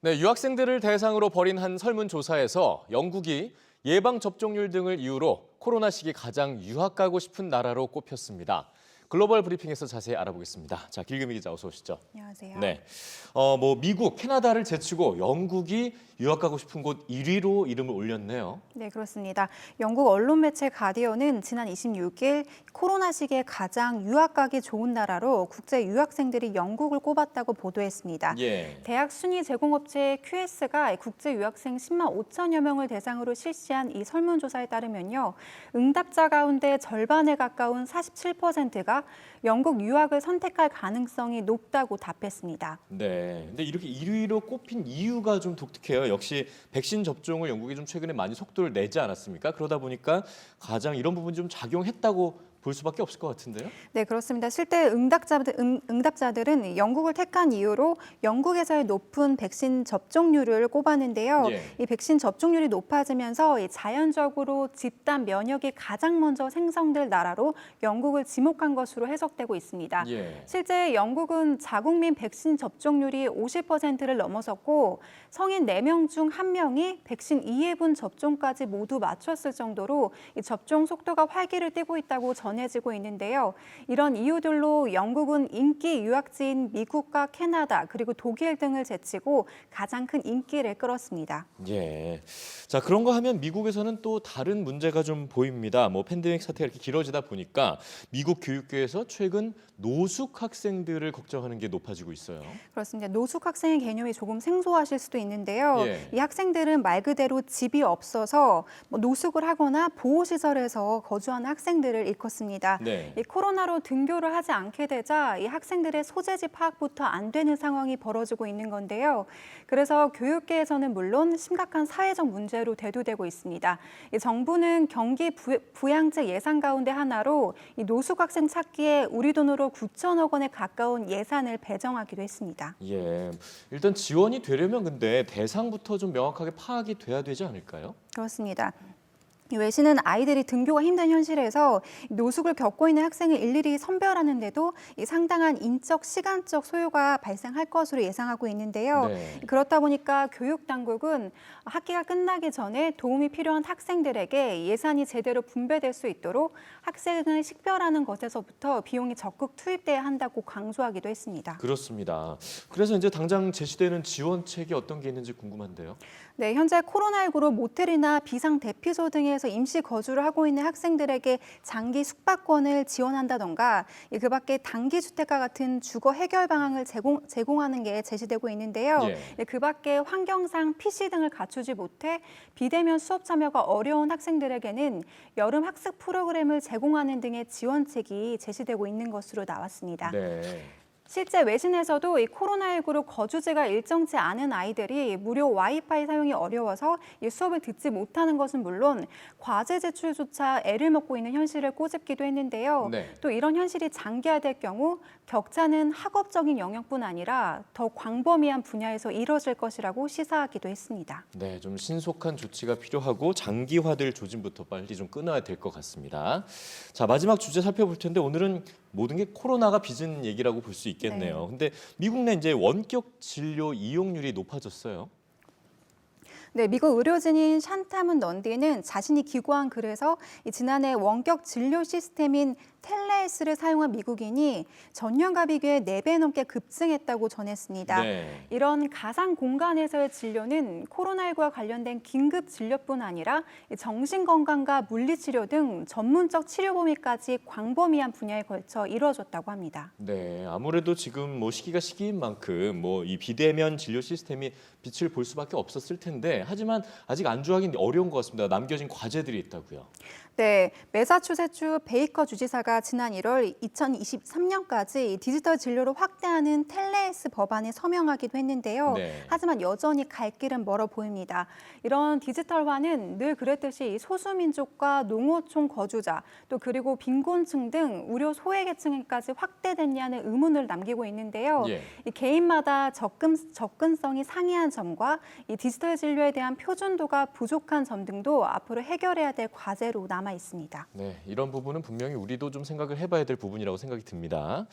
네, 유학생들을 대상으로 벌인 한 설문조사에서 영국이 예방접종률 등을 이유로 코로나 시기 가장 유학 가고 싶은 나라로 꼽혔습니다. 글로벌 브리핑에서 자세히 알아보겠습니다. 자, 길금희 기자 어서 오시죠. 안녕하세요. 네, 미국, 캐나다를 제치고 영국이 유학 가고 싶은 곳 1위로 이름을 올렸네요. 네, 그렇습니다. 영국 언론 매체 가디언은 지난 26일 코로나 시기에 가장 유학 가기 좋은 나라로 국제 유학생들이 영국을 꼽았다고 보도했습니다. 예. 대학 순위 제공업체 QS가 국제 유학생 10만 5천여 명을 대상으로 실시한 이 설문조사에 따르면요. 응답자 가운데 절반에 가까운 47%가 영국 유학을 선택할 가능성이 높다고 답했습니다. 네, 근데 이렇게 1위로 꼽힌 이유가 좀 독특해요. 역시 백신 접종을 영국이 좀 최근에 많이 속도를 내지 않았습니까? 그러다 보니까 가장 이런 부분이 좀 작용했다고 볼 수밖에 없을 것 같은데요. 네, 그렇습니다. 실제 응답자들은 영국을 택한 이유로 영국에서의 높은 백신 접종률을 꼽았는데요. 예. 이 백신 접종률이 높아지면서 이 자연적으로 집단 면역이 가장 먼저 생성될 나라로 영국을 지목한 것으로 해석되고 있습니다. 예. 실제 영국은 자국민 백신 접종률이 50%를 넘어섰고 성인 4명 중 1명이 백신 2회분 접종까지 모두 마쳤을 정도로 이 접종 속도가 활기를 띠고 있다고 전해지고 있는데요. 이런 이유들로 영국은 인기 유학지인 미국과 캐나다 그리고 독일 등을 제치고 가장 큰 인기를 끌었습니다. 예. 자, 그런 거 하면 미국에서는 또 다른 문제가 좀 보입니다. 팬데믹 사태가 이렇게 길어지다 보니까 미국 교육계에서 최근 노숙 학생들을 걱정하는 게 높아지고 있어요. 그렇습니다. 노숙 학생의 개념이 조금 생소하실 수도 있는데요. 예. 이 학생들은 말 그대로 집이 없어서 노숙을 하거나 보호시설에서 거주하는 학생들을 일컫습니다. 네. 이 코로나로 등교를 하지 않게 되자 이 학생들의 소재지 파악부터 안 되는 상황이 벌어지고 있는 건데요. 그래서 교육계에서는 물론 심각한 사회적 문제로 대두되고 있습니다. 이 정부는 경기 부양책 예산 가운데 하나로 이 노숙 학생 찾기에 우리 돈으로 9천억 원에 가까운 예산을 배정하기도 했습니다. 예. 일단 지원이 되려면 근데 대상부터 좀 명확하게 파악이 돼야 되지 않을까요? 그렇습니다. 이 외신은 아이들이 등교가 힘든 현실에서 노숙을 겪고 있는 학생을 일일이 선별하는데도 이 상당한 인적, 시간적 소요가 발생할 것으로 예상하고 있는데요. 네. 그렇다 보니까 교육당국은 학기가 끝나기 전에 도움이 필요한 학생들에게 예산이 제대로 분배될 수 있도록 학생을 식별하는 것에서부터 비용이 적극 투입돼야 한다고 강조하기도 했습니다. 그렇습니다. 그래서 이제 당장 제시되는 지원책이 어떤 게 있는지 궁금한데요. 네, 현재 코로나19로 모텔이나 비상 대피소 등에서 임시 거주를 하고 있는 학생들에게 장기 숙박권을 지원한다던가 그 밖에 단기 주택과 같은 주거 해결 방안을 제공하는 게 제시되고 있는데요. 예. 그 밖에 환경상 PC 등을 갖추지 못해 비대면 수업 참여가 어려운 학생들에게는 여름 학습 프로그램을 제공하는 등의 지원책이 제시되고 있는 것으로 나왔습니다. 네. 실제 외신에서도 이 코로나19로 거주지가 일정치 않은 아이들이 무료 와이파이 사용이 어려워서 이 수업을 듣지 못하는 것은 물론 과제 제출조차 애를 먹고 있는 현실을 꼬집기도 했는데요. 네. 또 이런 현실이 장기화될 경우 격차는 학업적인 영역뿐 아니라 더 광범위한 분야에서 이뤄질 것이라고 시사하기도 했습니다. 네, 좀 신속한 조치가 필요하고 장기화될 조짐부터 빨리 좀 끊어야 될 것 같습니다. 자, 마지막 주제 살펴볼 텐데 오늘은 모든 게 코로나가 빚은 얘기라고 볼 수 있겠네요. 근데 미국 내 이제 원격 진료 이용률이 높아졌어요. 네, 미국 의료진인 샨타문 넌디는 자신이 기고한 글에서 지난해 원격 진료 시스템인 텔레스를 사용한 미국인이 전년과 비교해 4배 넘게 급증했다고 전했습니다. 네. 이런 가상 공간에서의 진료는 코로나19와 관련된 긴급 진료뿐 아니라 정신건강과 물리치료 등 전문적 치료 범위까지 광범위한 분야에 걸쳐 이루어졌다고 합니다. 네, 아무래도 지금 시기가 시기인 만큼 이 비대면 진료 시스템이 빛을 볼 수밖에 없었을 텐데 하지만 아직 안주하기는 어려운 것 같습니다. 남겨진 과제들이 있다고요. 네, 매사추세츠 베이커 주지사가 지난 1월 2023년까지 디지털 진료를 확대하는 텔레스 법안에 서명하기도 했는데요. 네. 하지만 여전히 갈 길은 멀어 보입니다. 이런 디지털화는 늘 그랬듯이 소수민족과 농어촌 거주자, 또 그리고 빈곤층 등 우려 소외계층까지 확대됐냐는 의문을 남기고 있는데요. 예. 이 개인마다 접근성이 상이한 점과 이 디지털 진료에 대한 표준도가 부족한 점 등도 앞으로 해결해야 될 과제로 남아 있습니다. 네, 이런 부분은 분명히 우리도 좀 생각을 해봐야 될 부분이라고 생각이 듭니다.